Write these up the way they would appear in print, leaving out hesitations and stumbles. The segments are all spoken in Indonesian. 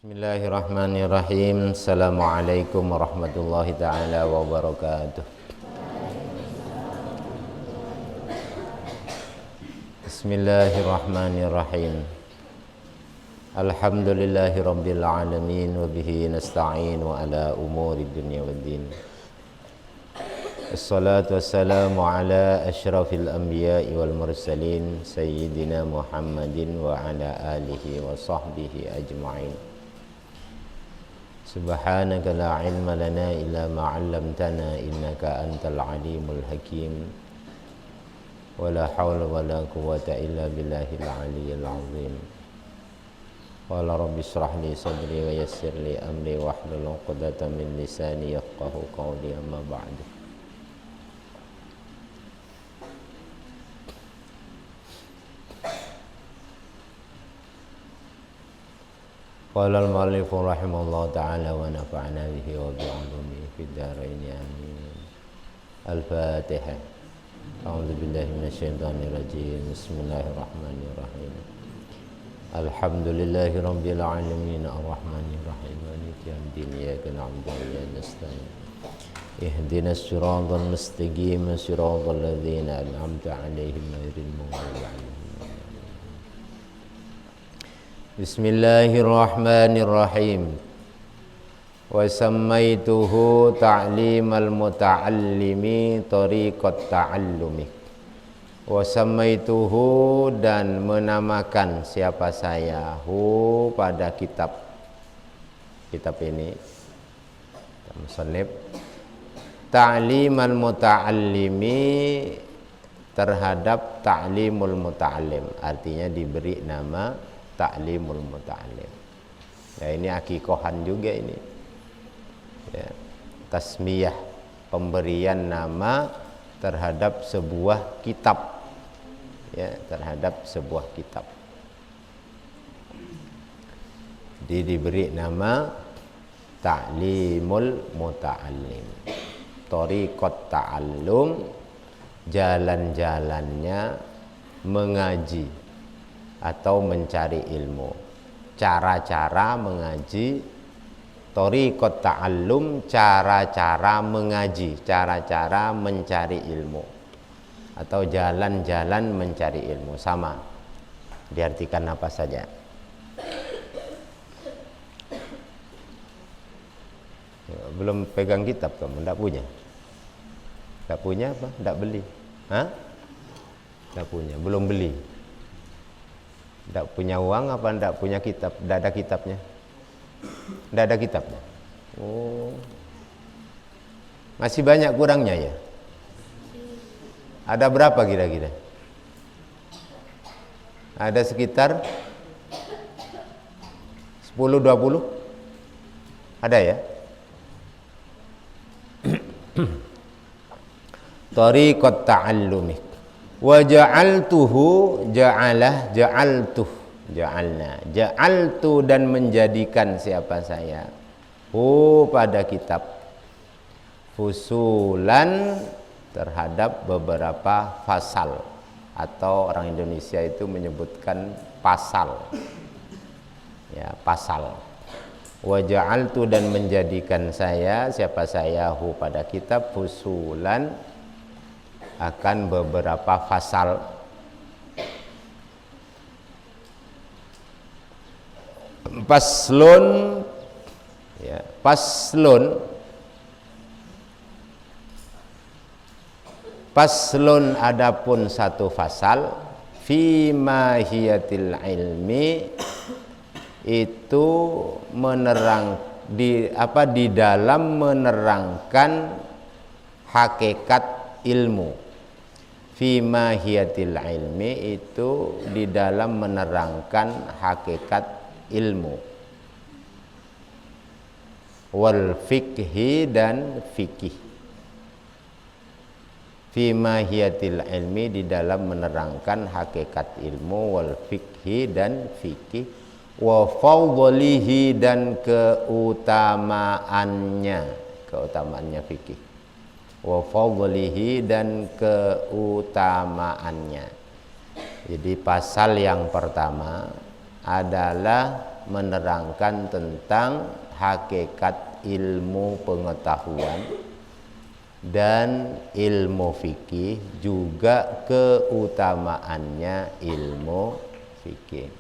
Bismillahirrahmanirrahim. Assalamualaikum warahmatullahi ta'ala wabarakatuh. Bismillahirrahmanirrahim. Alhamdulillahi rabbil alamin. Wa bihi nasta'in wa ala umuri dunya waddin. Assalatu wassalamu ala ashrafil anbiya'i wal mursalin Sayyidina Muhammadin wa ala alihi wa sahbihi ajma'in. Subhanaka la ilma lana illa ma 'allamtana innaka antal alimul hakim. Wala haula wala quwwata illa billahil aliyyil azim. Qala rabbi shrah li sadri wa yassir li amri wahlul 'uqdatam min lisani yafqahu qawli, amma ba'du. Qala al-mu'allif rahimahullah ta'ala wa nafa'ana bihi wa bi'ulumihi fid dharain amin. Al-Fatihah. A'udzu billahi minasyaitonir rajim. Bismillahirrahmanirrahim. Alhamdulillahi rabbil alamin arrahmanir rahim maliki yaumiddin iyyaka na'budu wa iyyaka nasta'in. Ihdinas siratal mustaqim siratal ladzina an'amta 'alaihim ghairil maghdubi 'alaihim. Bismillahirrahmanirrahim. Wa sammaituhu ta'limal muta'allimi tariqat ta'allumi. Wa sammaituhu, dan menamakan siapa saya hu pada kitab ini musannif, ta'limal muta'allimi, terhadap ta'limul muta'allim, artinya diberi nama Ta'limul Muta'allim. Ya, ini akikohan juga ini. Ya, tasmiyah, pemberian nama terhadap sebuah kitab. Ya, terhadap sebuah kitab. Jadi diberi nama Ta'limul Muta'allim. Thariqat ta'allum, jalan-jalannya mengaji atau mencari ilmu, cara-cara mengaji. Thariqat ta'allum, cara-cara mengaji, cara-cara mencari ilmu, atau jalan-jalan mencari ilmu, sama diartikan apa saja. Belum pegang kitab kamu, enggak punya? Enggak punya apa? Enggak beli? Hah? Enggak punya, belum beli. Tidak punya uang apa tidak punya kitab? Tidak ada kitabnya. Tidak ada kitabnya. Oh, masih banyak kurangnya ya. Ada berapa kira-kira? Ada sekitar 10-20? Ada ya? Thariqat ta'allumi. Wa ja'altuhu, ja'alah, ja'alna, ja'altu, dan menjadikan siapa saya hu pada kitab, fusulan, terhadap beberapa fasal, atau orang Indonesia itu menyebutkan pasal. Ya, pasal. Wa ja'altu, dan menjadikan saya siapa saya hu pada kitab, fusulan, akan beberapa fasal. Paslun, ya, paslun, paslun, adapun satu fasal, fi mahiyatil ilmi, itu menerang di dalam menerangkan hakikat ilmu. Fi mahiyatil ilmi, itu di dalam menerangkan hakikat ilmu. Wal fikhi, dan fikih. Fi mahiyatil ilmi, di dalam menerangkan hakikat ilmu. Wal fikhi, dan fikih. Wa fawdolihi, dan keutamaannya fikih. Wa fadlihi, dan keutamaannya. Jadi pasal yang pertama adalah menerangkan tentang hakikat ilmu pengetahuan dan ilmu fikih, juga keutamaannya ilmu fikih.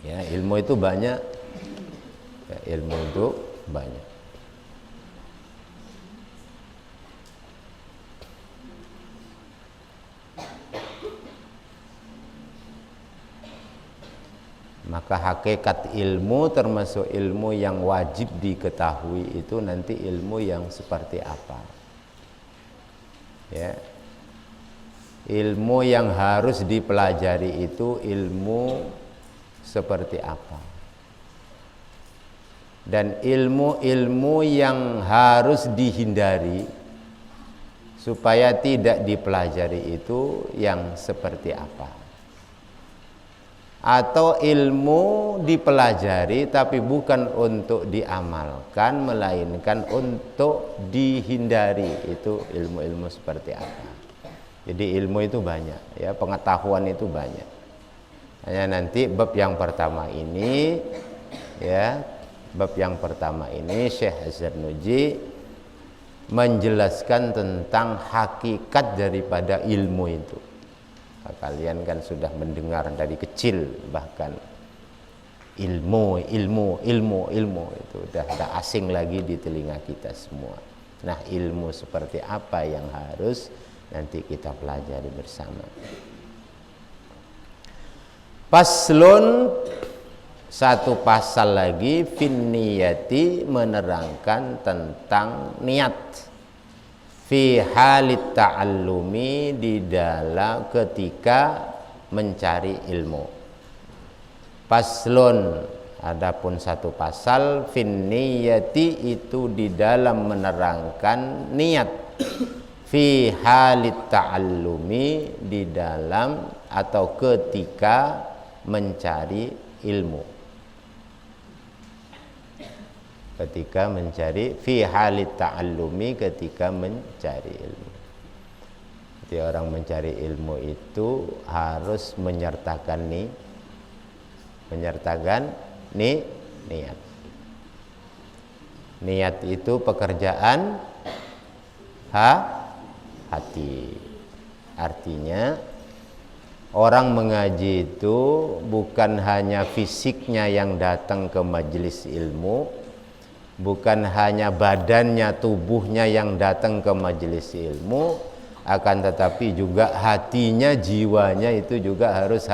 Ya, ilmu itu banyak. Ya, ilmu itu banyak. Maka hakikat ilmu termasuk ilmu yang wajib diketahui itu nanti ilmu yang seperti apa. Ya. Ilmu yang harus dipelajari itu ilmu seperti apa. Dan ilmu-ilmu yang harus dihindari supaya tidak dipelajari itu yang seperti apa. Atau ilmu dipelajari tapi bukan untuk diamalkan, melainkan untuk dihindari, itu ilmu-ilmu seperti apa. Jadi ilmu itu banyak, ya, pengetahuan itu banyak. Hanya nanti bab yang pertama ini, ya, bab yang pertama ini Syekh Az-Zarnuji menjelaskan tentang hakikat daripada ilmu itu. Kalian kan sudah mendengar dari kecil bahkan ilmu itu udah asing lagi di telinga kita semua. Nah, ilmu seperti apa yang harus nanti kita pelajari bersama. Paslun, satu pasal lagi, fin niyati, menerangkan tentang niat. Fi halit ta'allumi, di dalam ketika mencari ilmu. Paslun, adapun satu pasal, fin niyati, itu di dalam menerangkan niat. Fi halit ta'allumi, di dalam atau ketika mencari ilmu. Ketika mencari, fi halit ta'allumi, ketika mencari ilmu. Jadi orang mencari ilmu itu harus menyertakan niat. Niat itu pekerjaan hati. Artinya orang mengaji itu bukan hanya fisiknya yang datang ke majelis ilmu, bukan hanya badannya, tubuhnya yang datang ke majelis ilmu, akan tetapi juga hatinya, jiwanya itu juga harus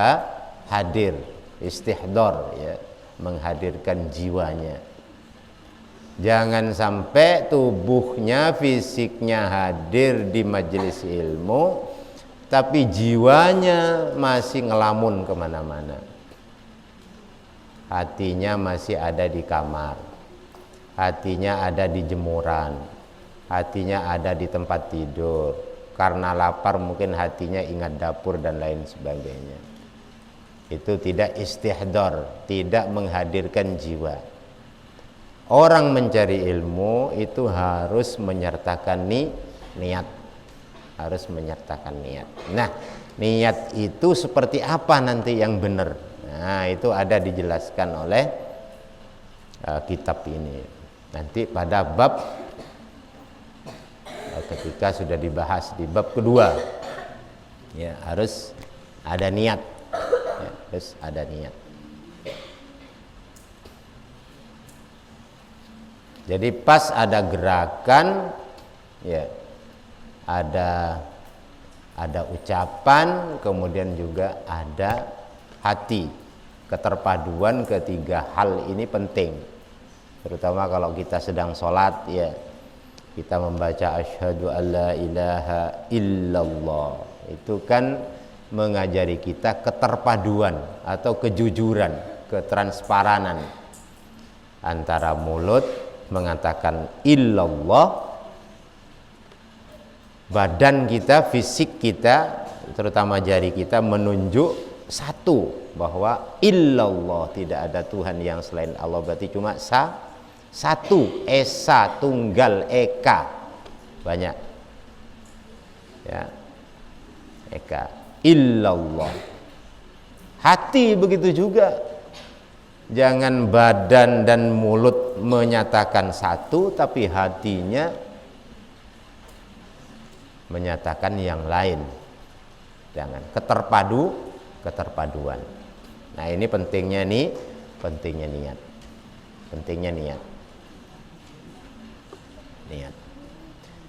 hadir, istihdar, ya, menghadirkan jiwanya. Jangan sampai tubuhnya, fisiknya hadir di majelis ilmu, tapi jiwanya masih ngelamun kemana-mana. Hatinya masih ada di kamar, hatinya ada di jemuran, hatinya ada di tempat tidur. Karena lapar mungkin hatinya ingat dapur dan lain sebagainya. Itu tidak istihdar, tidak menghadirkan jiwa. Orang mencari ilmu itu harus menyertakan niat. Harus menyertakan niat. Nah, niat itu seperti apa nanti yang benar? Nah, itu ada dijelaskan oleh kitab ini. Nanti pada bab ketika sudah dibahas di bab kedua, ya, harus ada niat, ya, harus ada niat. Jadi pas ada gerakan, ya, ada ucapan, kemudian juga ada hati. Keterpaduan ketiga hal ini penting. Terutama kalau kita sedang sholat, ya, kita membaca asyhadu alla ilaha illallah, itu kan mengajari kita keterpaduan atau kejujuran, ketransparanan antara mulut mengatakan illallah, badan kita, fisik kita, terutama jari kita menunjuk satu, bahwa illallah, tidak ada Tuhan yang selain Allah, berarti cuma satu, esa, tunggal, eka, banyak, ya, eka, illallah. Hati begitu juga, Jangan badan dan mulut menyatakan satu, tapi hatinya menyatakan yang lain. Jangan keterpaduan. Nah, ini pentingnya niat. Pentingnya niat.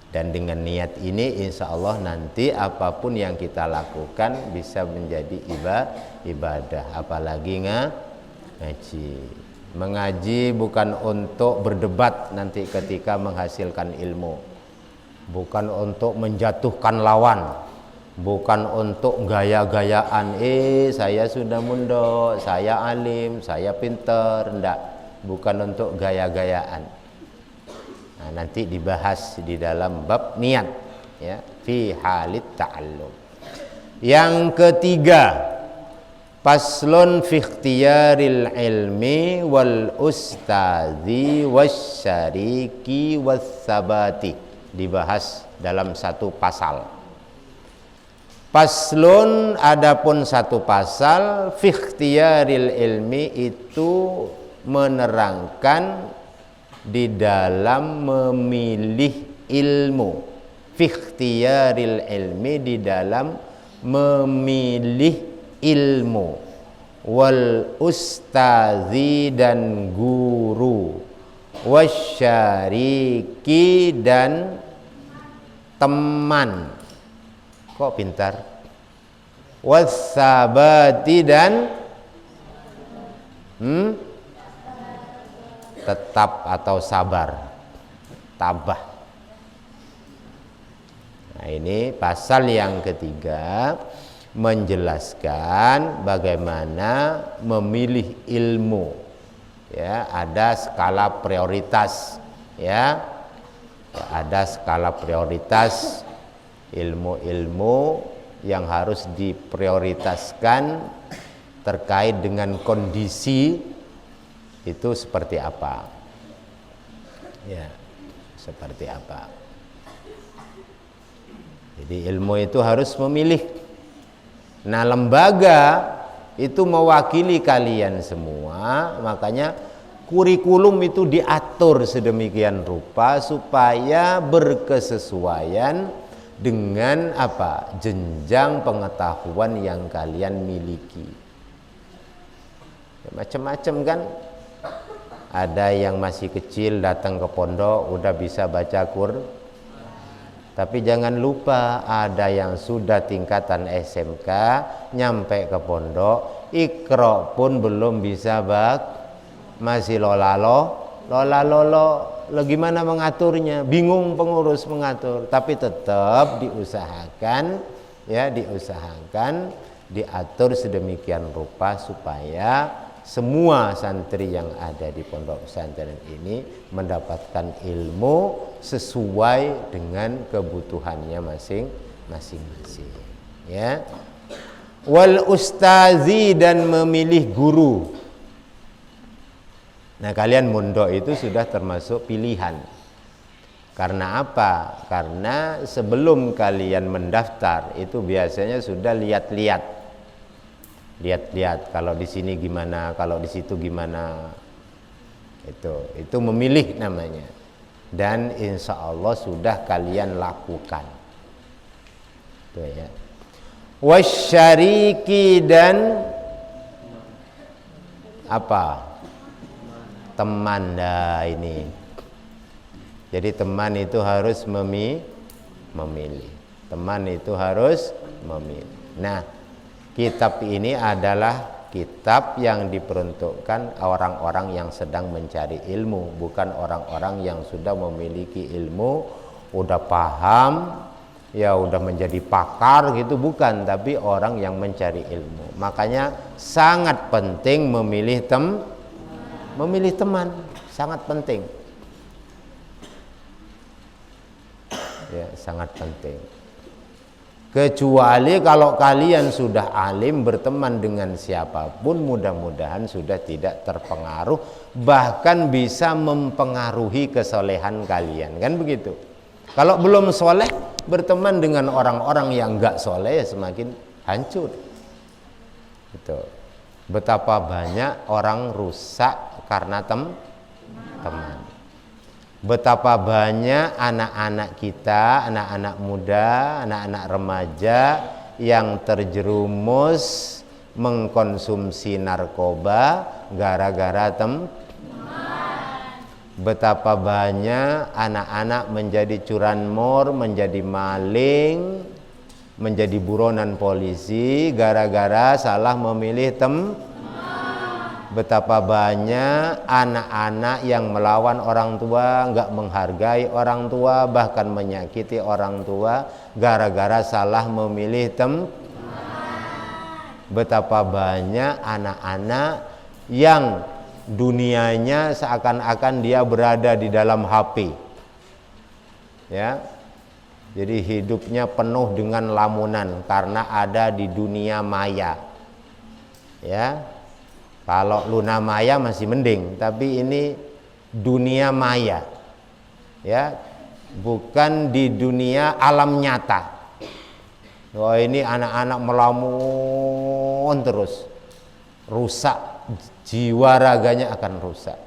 Dan dengan niat ini insya Allah nanti apapun yang kita lakukan bisa menjadi ibadah. Apalagi ngaji. Mengaji bukan untuk berdebat nanti ketika menghasilkan ilmu, bukan untuk menjatuhkan lawan, bukan untuk gaya-gayaan, saya sudah mundok, saya alim, saya pinter, enggak, bukan untuk gaya-gayaan. Nah, nanti dibahas di dalam bab niat, ya, fi halit ta'allum. Yang ketiga, faslun fi ikhtiyaril ilmi wal ustadzi wasyariki wassabati, dibahas dalam satu pasal. Faslun, adapun satu pasal, fi ikhtiyaril ilmi itu menerangkan di dalam memilih ilmu. Fi ikhtiyaril ilmi, di dalam memilih ilmu. Wal ustazi, dan guru. Wasyariki, dan teman. Kok pintar? Wassabati, dan tetap atau sabar, tabah. Nah, ini pasal yang ketiga menjelaskan bagaimana memilih ilmu. Ya, ada skala prioritas, ya. Ada skala prioritas ilmu-ilmu yang harus diprioritaskan terkait dengan kondisi itu seperti apa, ya, seperti apa. Jadi ilmu itu harus memilih. Nah, lembaga itu mewakili kalian semua, makanya kurikulum itu diatur sedemikian rupa supaya berkesesuaian dengan apa? Jenjang pengetahuan yang kalian miliki. Ya, macam-macam kan. Ada yang masih kecil datang ke pondok udah bisa baca tapi jangan lupa ada yang sudah tingkatan SMK nyampe ke pondok, Iqra pun belum bisa masih lolo. Gimana mengaturnya? Bingung pengurus mengatur, tapi tetap diusahakan, ya, diatur sedemikian rupa supaya semua santri yang ada di pondok pesantren ini mendapatkan ilmu sesuai dengan kebutuhannya masing-masing, ya. Wal ustazi, dan memilih guru. Nah, kalian mondok itu sudah termasuk pilihan. Karena apa? Karena sebelum kalian mendaftar itu biasanya sudah lihat-lihat, kalau di sini gimana, kalau di situ gimana. Itu memilih namanya. Dan insya Allah sudah kalian lakukan. Itu ya. Wasyariki, dan apa? Teman. Dah ini. Jadi teman itu harus memilih. Teman itu harus memilih. Nah, kitab ini adalah kitab yang diperuntukkan orang-orang yang sedang mencari ilmu, bukan orang-orang yang sudah memiliki ilmu, udah paham, ya udah menjadi pakar gitu, bukan, tapi orang yang mencari ilmu. Makanya sangat penting memilih teman, sangat penting. Ya, sangat penting. Kecuali kalau kalian sudah alim, berteman dengan siapapun mudah-mudahan sudah tidak terpengaruh, bahkan bisa mempengaruhi kesolehan kalian, kan begitu. Kalau belum soleh, berteman dengan orang-orang yang enggak soleh ya semakin hancur. Gitu. Betapa banyak orang rusak karena teman. Betapa banyak anak-anak kita, anak-anak muda, anak-anak remaja yang terjerumus mengkonsumsi narkoba gara-gara betapa banyak anak-anak menjadi curanmor, menjadi maling, menjadi buronan polisi gara-gara salah memilih Betapa banyak anak-anak yang melawan orang tua, nggak menghargai orang tua, bahkan menyakiti orang tua gara-gara salah memilih Betapa banyak anak-anak yang dunianya seakan-akan dia berada di dalam HP. Ya. Jadi hidupnya penuh dengan lamunan karena ada di dunia maya. Ya. Kalau Luna Maya masih mending, tapi ini dunia maya. Ya, bukan di dunia alam nyata. Wah, ini anak-anak melamun terus. Rusak, jiwa raganya akan rusak.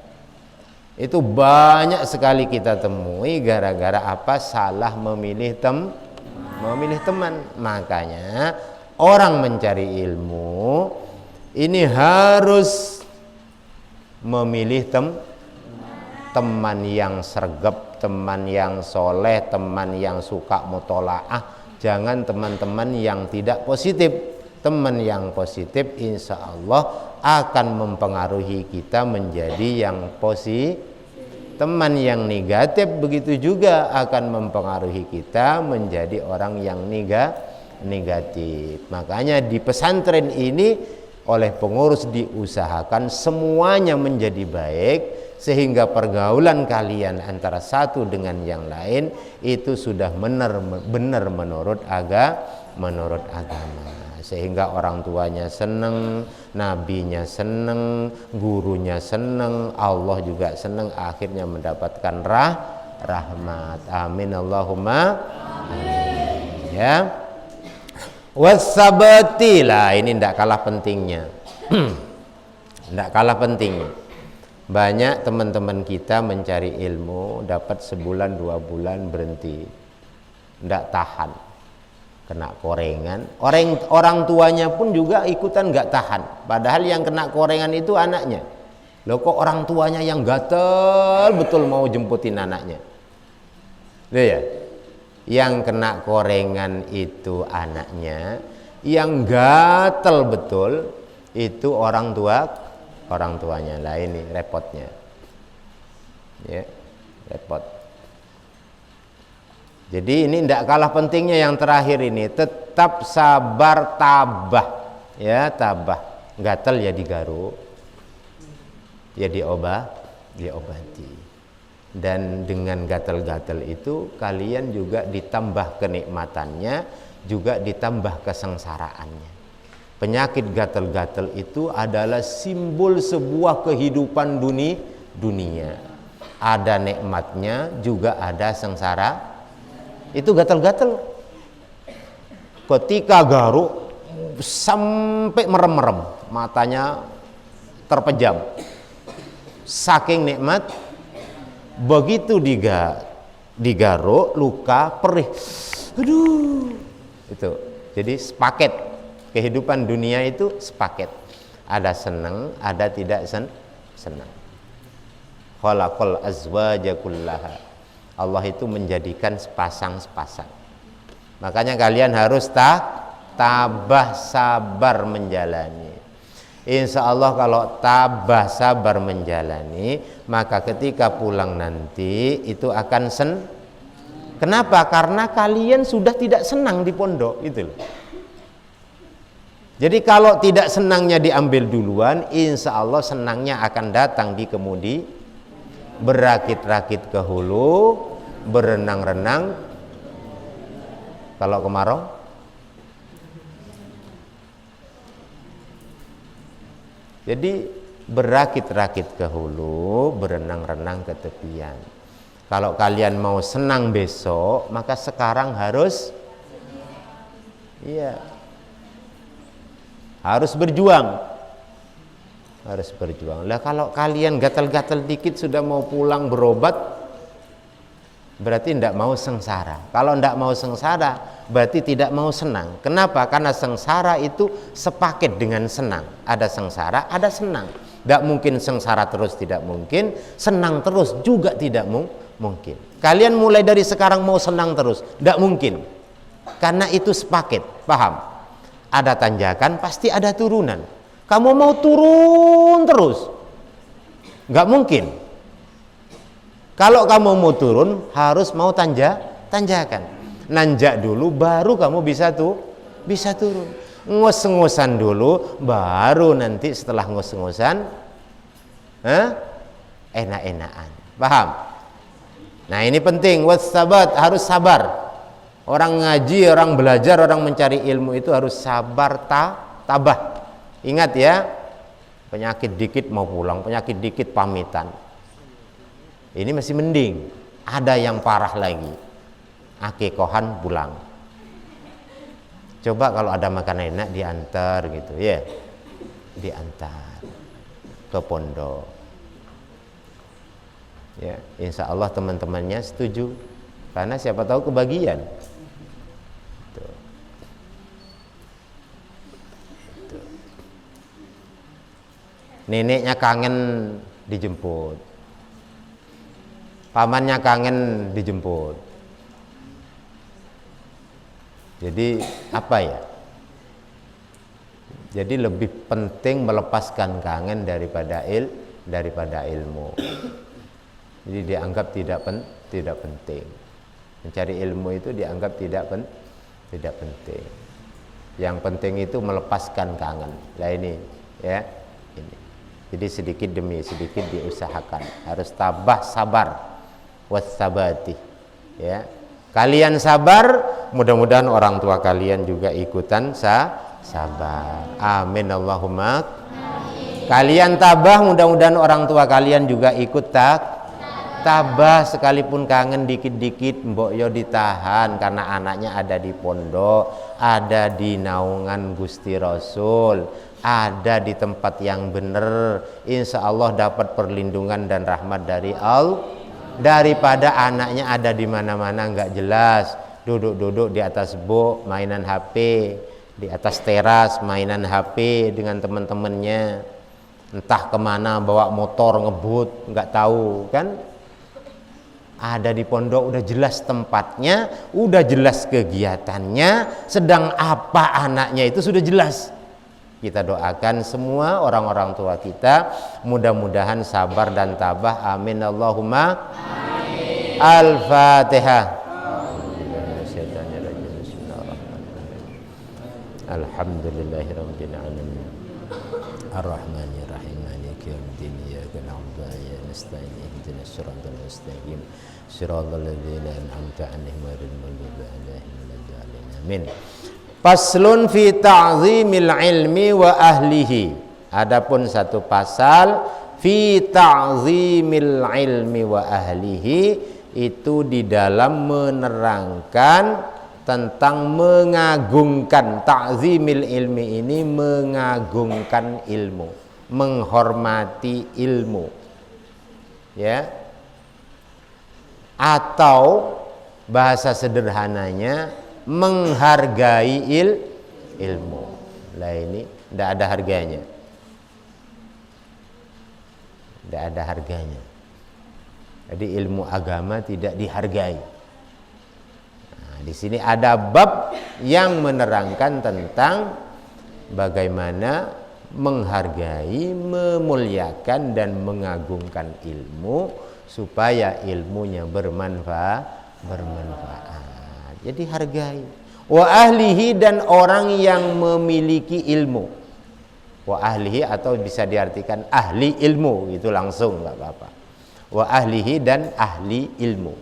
Itu banyak sekali kita temui gara-gara apa? Salah memilih teman. Makanya orang mencari ilmu ini harus memilih teman yang sergap, teman yang soleh, teman yang suka mutolaah. Jangan teman-teman yang tidak positif. Teman yang positif insya Allah akan mempengaruhi kita menjadi yang positif. Teman yang negatif begitu juga akan mempengaruhi kita menjadi orang yang negatif. Makanya di pesantren ini oleh pengurus diusahakan semuanya menjadi baik sehingga pergaulan kalian antara satu dengan yang lain itu sudah benar menurut agama, sehingga orang tuanya seneng, nabinya seneng, gurunya seneng, Allah juga seneng, akhirnya mendapatkan rahmat. Amin Allahumma amin. Ya. Wasabati lah, ini tidak kalah pentingnya. Tidak kalah pentingnya. Banyak teman-teman kita mencari ilmu, dapat sebulan 2 bulan berhenti, tidak tahan, kena korengan. Orang tuanya pun juga ikutan nggak tahan. Padahal yang kena korengan itu anaknya. Loh, kok orang tuanya yang gatel betul mau jemputin anaknya. Loh ya. Yang kena korengan itu anaknya, yang gatel betul itu orang tuanya. Lah ini repotnya. Ya, repot. Jadi ini tidak kalah pentingnya yang terakhir ini, tetap sabar, tabah. Ya, tabah. Gatel ya digaruk. Ya diobati. Dan dengan gatal-gatal itu kalian juga ditambah kenikmatannya, juga ditambah kesengsaraannya. Penyakit gatal-gatal itu adalah simbol sebuah kehidupan dunia. Ada nikmatnya, juga ada sengsara. Itu gatal-gatal. Ketika garuk sampai merem-merem, matanya terpejam. Saking nikmat, begitu digaruk, luka, perih, aduh, itu. Jadi sepaket kehidupan dunia itu sepaket. Ada senang, ada tidak senang. Khalaqal azwaja kullaha. Allah itu menjadikan sepasang-sepasang. Makanya kalian harus tabah sabar menjalani. Insya Allah kalau tabah sabar menjalani, maka ketika pulang nanti itu akan Kenapa? Karena kalian sudah tidak senang di pondok itu loh. Jadi kalau tidak senangnya diambil duluan, insya Allah senangnya akan datang di kemudi. Berakit-rakit ke hulu, berenang-renang kalau kemarau. Jadi berakit-rakit ke hulu, berenang-renang ke tepian. Kalau kalian mau senang besok, maka sekarang harus harus berjuang. harus berjuang. Lah kalau kalian gatal-gatal dikit sudah mau pulang berobat, berarti tidak mau sengsara. Kalau tidak mau sengsara, berarti tidak mau senang. Kenapa? Karena sengsara itu sepaket dengan senang. Ada sengsara, ada senang. Tidak mungkin sengsara terus, tidak mungkin. Senang terus juga tidak mungkin. Kalian mulai dari sekarang mau senang terus, tidak mungkin. Karena itu sepaket, paham? Ada tanjakan, pasti ada turunan. Kamu mau turun terus, nggak mungkin. Kalau kamu mau turun, harus mau tanjakan. Nanjak dulu, baru kamu bisa turun. Ngos-ngosan dulu, baru nanti setelah ngos-ngosan, enak-enakan. Paham? Nah ini penting, wassabat, harus sabar. Orang ngaji, orang belajar, orang mencari ilmu itu harus sabar, tabah. Ingat ya, penyakit dikit mau pulang, penyakit dikit pamitan. Ini masih mending. Ada yang parah lagi, akikohan pulang. Coba kalau ada makanan enak diantar gitu ya, diantar ke pondok. Ya, insya Allah teman-temannya setuju, karena siapa tahu kebagian. Neneknya kangen dijemput, pamannya kangen dijemput. Jadi apa ya? Jadi lebih penting melepaskan kangen daripada ilmu. Jadi dianggap tidak penting. Mencari ilmu itu dianggap tidak penting. Yang penting itu melepaskan kangen. Lah ini ya, ini. Jadi sedikit demi sedikit diusahakan, harus tabah sabar, wassabati. Ya, kalian sabar, mudah-mudahan orang tua kalian juga ikutan sabar. Amin Allahumma. Amin. Kalian tabah, mudah-mudahan orang tua kalian juga ikut tabah, sekalipun kangen dikit-dikit, mbok yo ditahan karena anaknya ada di pondok, ada di naungan Gusti Rasul, ada di tempat yang benar. Insya Allah dapat perlindungan dan rahmat dari Allah, daripada anaknya ada di mana-mana nggak jelas, duduk-duduk di atas bok mainan HP, di atas teras mainan HP dengan teman-temannya, entah kemana bawa motor ngebut, nggak tahu kan. Ada di pondok udah jelas tempatnya, udah jelas kegiatannya, sedang apa anaknya itu sudah jelas. Kita doakan semua orang-orang tua kita mudah-mudahan sabar dan tabah. Amin Allahumma. Amin. Al-Fatihah. Alhamdulillahirabbil alamin. Ar-Rahmanir-Rahim. Maliki yaumiddin. Iyyaka na'budu wa iyyaka nasta'in. Ihdinas siratal mustaqim. Siratal ladzina an'amta 'alaihim ghairil maghdubi 'alaihim waladdallin. Amin. Faslun fi ta'zimil ilmi wa ahlihi. Adapun satu pasal fi ta'zimil ilmi wa ahlihi, itu di dalam menerangkan tentang mengagungkan. Ta'zimil ilmi ini mengagungkan ilmu, menghormati ilmu, ya, atau bahasa sederhananya menghargai ilmu. Lah ini tidak ada harganya, tidak ada harganya. Jadi ilmu agama tidak dihargai. Nah, di sini ada bab yang menerangkan tentang bagaimana menghargai, memuliakan dan mengagungkan ilmu supaya ilmunya bermanfaat. Jadi hargai. Wa ahlihi, dan orang yang memiliki ilmu. Wa ahlihi atau bisa diartikan ahli ilmu, itu langsung nggak apa-apa. Wa ahlihi, dan ahli ilmu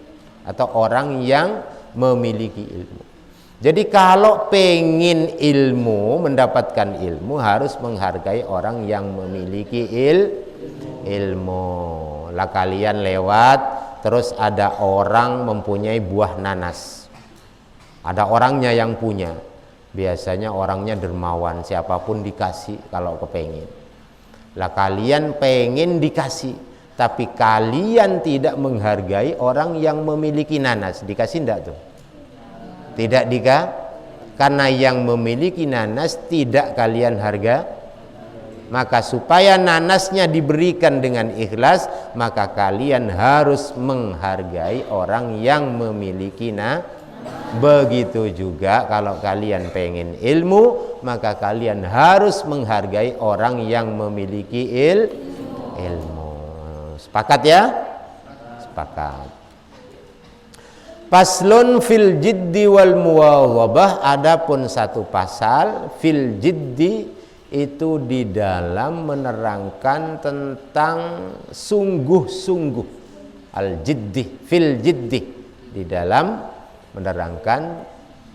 atau orang yang memiliki ilmu. Jadi kalau pengen ilmu, mendapatkan ilmu, harus menghargai orang yang memiliki ilmu. Lah kalian lewat, terus ada orang mempunyai buah nanas, ada orangnya yang punya, biasanya orangnya dermawan, siapapun dikasih kalau kepengen. Lah kalian pengen dikasih, tapi kalian tidak menghargai orang yang memiliki nanas. Dikasih enggak tuh? Tidak karena yang memiliki nanas tidak kalian harga. Maka supaya nanasnya diberikan dengan ikhlas, maka kalian harus menghargai orang yang memiliki begitu juga kalau kalian pengen ilmu, maka kalian harus menghargai orang yang memiliki ilmu. Sepakat ya? Sepakat. Paslun fil jiddi wal muwadhabah, adapun satu pasal fil jiddi itu di dalam menerangkan tentang sungguh-sungguh, al jiddi fil jiddi, di dalam menerangkan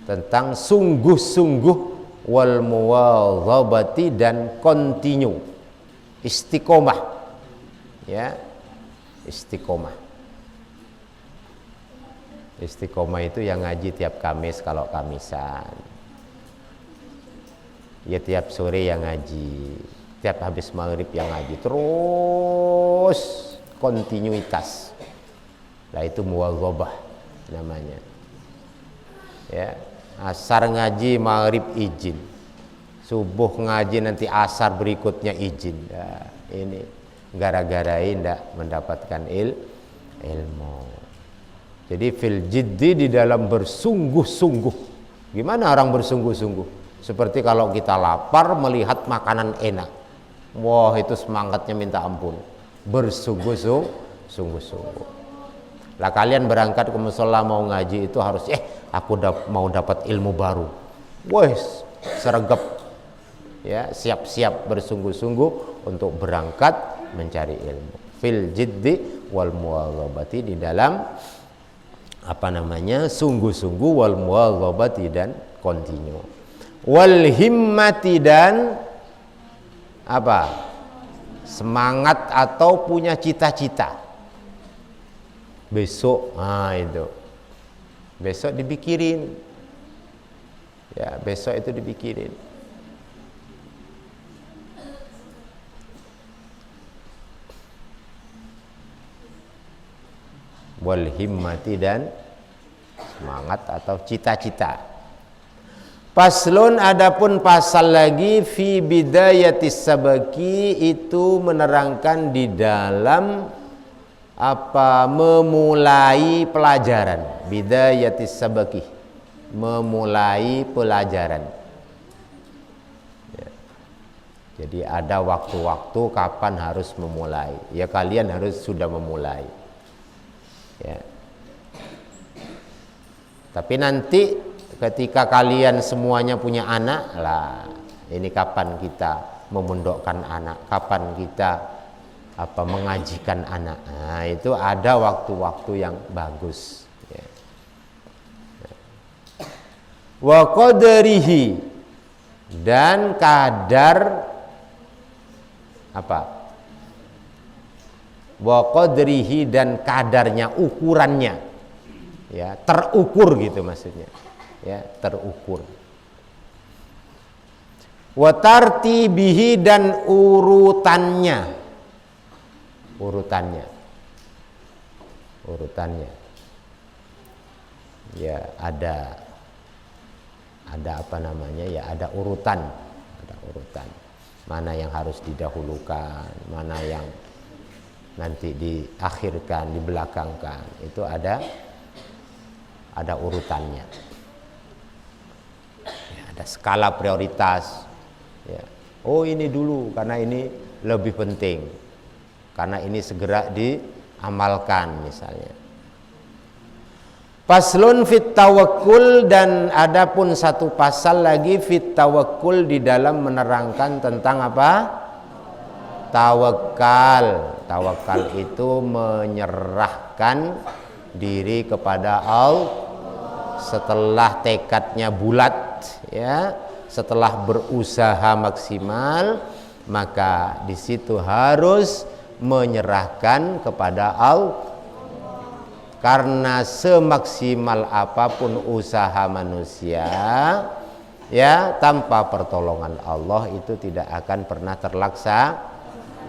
tentang sungguh-sungguh, wal muwadhabati dan continue, istiqomah ya, istiqomah. Istiqomah itu yang ngaji tiap Kamis kalau Kamisan, ya tiap sore yang ngaji, tiap habis maghrib yang ngaji, terus kontinuitas. Lah itu muwadhabah namanya. Ya, asar ngaji, maghrib izin, subuh ngaji, nanti asar berikutnya izin. Nah, ini gara-gara tidak mendapatkan ilmu. Jadi fil jiddi di dalam bersungguh-sungguh. Gimana orang bersungguh-sungguh? Seperti kalau kita lapar melihat makanan enak, wah itu semangatnya minta ampun, bersungguh-sungguh. Lah kalian berangkat ke mushola mau ngaji itu harus aku mau dapat ilmu baru, wes sergap ya, siap-siap bersungguh-sungguh untuk berangkat mencari ilmu. Fil jiddi wal muwadhabati, di dalam sungguh-sungguh, wal muwadhabati dan continue, wal himmati dan semangat atau punya cita-cita. Besok itu besok dipikirin ya, besok itu dipikirin. Wal himmati dan semangat atau cita-cita. Paslun, adapun pasal lagi fi bidayatis sabaki, itu menerangkan di dalam memulai pelajaran. Bidayatis sabaki, memulai pelajaran ya. Jadi ada waktu-waktu kapan harus memulai, ya kalian harus sudah memulai ya. Tapi nanti ketika kalian semuanya punya anak, lah ini kapan kita memondokkan anak, kapan kita mengajikan anak. Nah, itu ada waktu-waktu yang bagus ya. Wa qadrihi, dan kadar wa qadrihi, dan kadarnya, ukurannya ya, terukur gitu maksudnya ya, terukur. Wa tartibihi, dan urutannya ya, ada ada urutan, mana yang harus didahulukan, mana yang nanti diakhirkan, dibelakangkan, itu ada urutannya ya, ada skala prioritas ya. Oh ini dulu karena ini lebih penting, karena ini segera diamalkan misalnya. Paslun fit tawakkul, dan adapun satu pasal lagi fit tawakkul, di dalam menerangkan tentang tawakal. Tawakal itu menyerahkan diri kepada Allah setelah tekadnya bulat ya, setelah berusaha maksimal, maka di situ harus menyerahkan kepada Allah. Karena semaksimal apapun usaha manusia ya, tanpa pertolongan Allah itu tidak akan pernah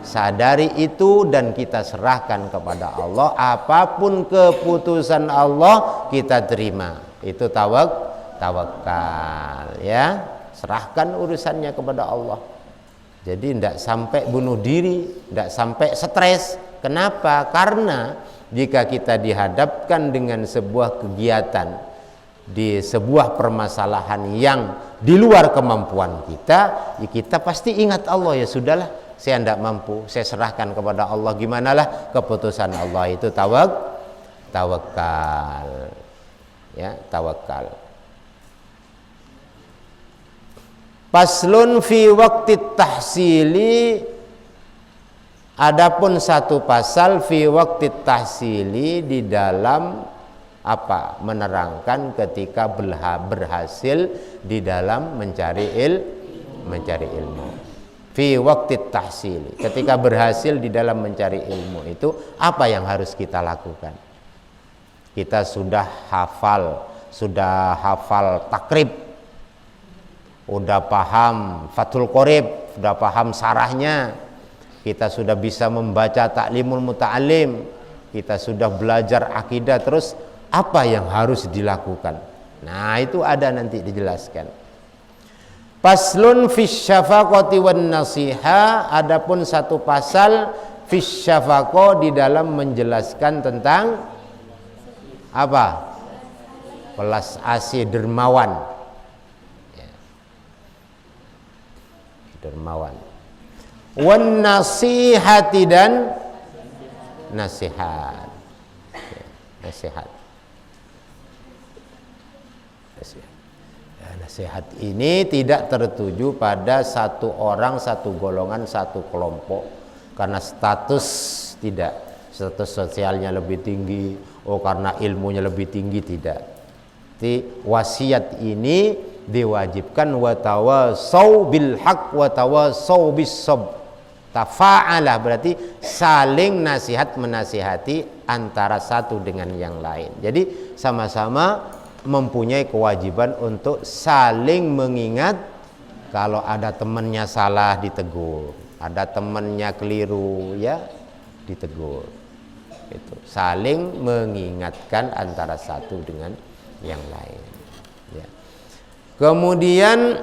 sadari itu dan kita serahkan kepada Allah. Apapun keputusan Allah kita terima. Itu tawakal ya. Serahkan urusannya kepada Allah. Jadi tidak sampai bunuh diri, tidak sampai stres. Kenapa? Karena jika kita dihadapkan dengan sebuah kegiatan di sebuah permasalahan yang di luar kemampuan kita, ya kita pasti ingat Allah. Ya sudahlah, saya tidak mampu, saya serahkan kepada Allah. Gimanalah keputusan Allah. Itu tawakal ya, tawakal. Faslun fi waqti tahsili, adapun satu pasal fi waqti tahsili di dalam apa? Menerangkan ketika berhasil di dalam mencari ilmu. Fi waqti tahsili, ketika berhasil di dalam mencari ilmu itu apa yang harus kita lakukan? Kita sudah hafal takrib, udah paham Fathul Qorib, udah paham sarahnya, kita sudah bisa membaca Ta'limul Muta'alim, kita sudah belajar akidah. Terus apa yang harus dilakukan? Nah itu ada nanti dijelaskan. Faslun fis syafaqati wan nasiha, adapun satu pasal fis syafaqah di dalam menjelaskan tentang apa? Belas asih dermawan. Dermawan. Wan nasihati dan nasihat. Nasihat. Nasihat ini tidak tertuju pada satu orang, satu golongan, satu kelompok karena status, tidak. Status sosialnya lebih tinggi, oh karena ilmunya lebih tinggi, tidak. Jadi wasiat ini diwajibkan wa tawasau bil haq wa tawasau bis sabr. Tafa'alah berarti saling nasihat menasihati antara satu dengan yang lain. Jadi sama-sama mempunyai kewajiban untuk saling mengingat. Kalau ada temannya salah ditegur, ada temannya keliru ya ditegur. Itu saling mengingatkan antara satu dengan yang lain ya. Kemudian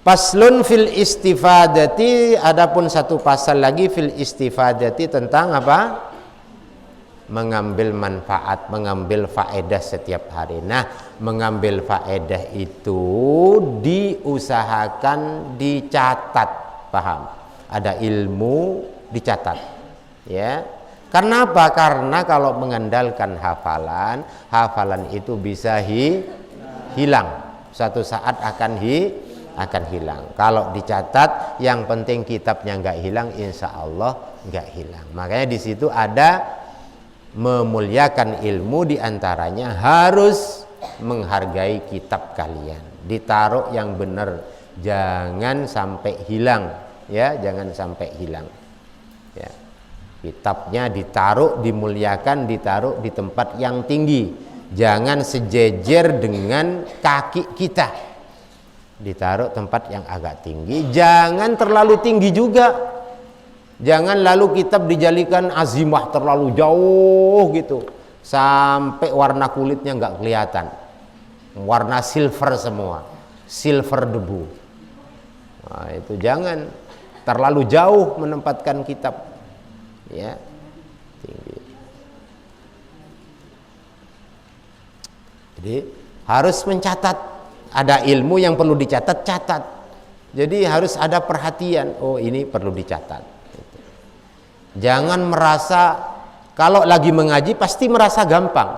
paslun fil istifadati, adapun satu pasal lagi fil istifadati tentang apa? Mengambil manfaat, mengambil faedah setiap hari. Nah, mengambil faedah itu diusahakan dicatat, paham? Ada ilmu dicatat, ya. Karena apa? Karena kalau mengandalkan hafalan, hafalan itu bisa hilang. Suatu saat akan hilang. Kalau dicatat, yang penting kitabnya nggak hilang, insya Allah nggak hilang. Makanya di situ ada memuliakan ilmu, diantaranya harus menghargai kitab kalian, ditaruh yang benar, jangan sampai hilang ya, jangan sampai hilang ya. Kitabnya ditaruh, dimuliakan, ditaruh di tempat yang tinggi, jangan sejejer dengan kaki kita, ditaruh tempat yang agak tinggi, jangan terlalu tinggi juga. Jangan lalu kitab dijadikan azimah terlalu jauh gitu, sampai warna kulitnya nggak kelihatan, warna silver semua, silver debu. Nah, itu jangan terlalu jauh menempatkan kitab, ya tinggi. Jadi harus mencatat, ada ilmu yang perlu dicatat, catat. Jadi harus ada perhatian, oh ini perlu dicatat. Jangan merasa kalau lagi mengaji pasti merasa gampang.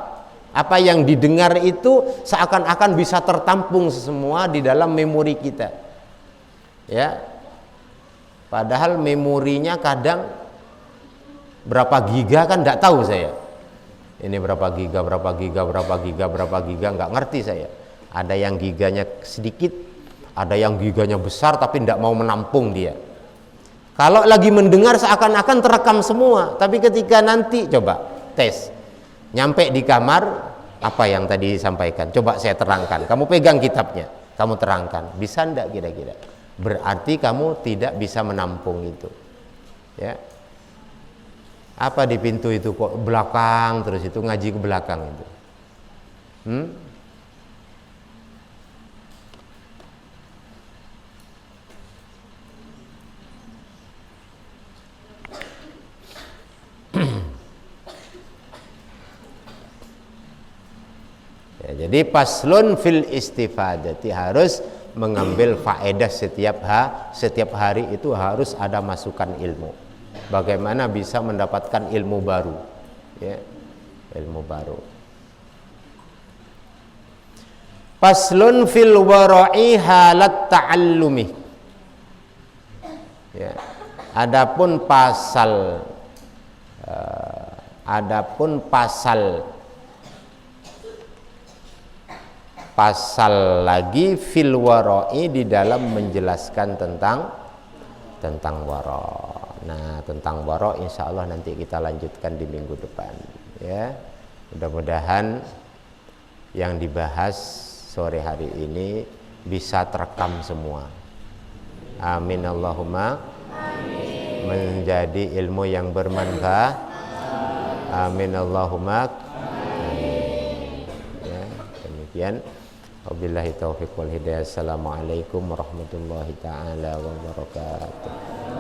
Apa yang didengar itu seakan-akan bisa tertampung semua di dalam memori kita. Ya. Padahal memorinya kadang berapa giga kan enggak tahu saya. Ini berapa giga enggak ngerti saya. Ada yang giganya sedikit, ada yang giganya besar tapi enggak mau menampung dia. Kalau lagi mendengar seakan-akan terekam semua, tapi ketika nanti coba tes, nyampe di kamar, apa yang tadi disampaikan, coba saya terangkan, kamu pegang kitabnya, kamu terangkan, bisa enggak kira-kira? berarti kamu tidak bisa menampung itu. Ya. Apa di pintu itu kok belakang terus itu ngaji ke belakang itu? Ya, jadi paslun fil istifadati, harus mengambil faedah setiap hari itu harus ada masukan ilmu. Bagaimana bisa mendapatkan ilmu baru, ya, ilmu baru. Paslun fil wara'i halat ta'allumi. Ya. Adapun pasal lagi fil wara'i di dalam menjelaskan tentang wara'. Nah, tentang wara' insya Allah nanti kita lanjutkan di minggu depan, ya. Mudah-mudahan yang dibahas sore hari ini bisa terekam semua. Amin Allahumma. Amin. Menjadi ilmu yang bermanfaat. Amin Allahumma. Amin. Ya, demikian. Wabillahi taufiq wal hidayah. Assalamualaikum warahmatullahi taala wabarakatuh.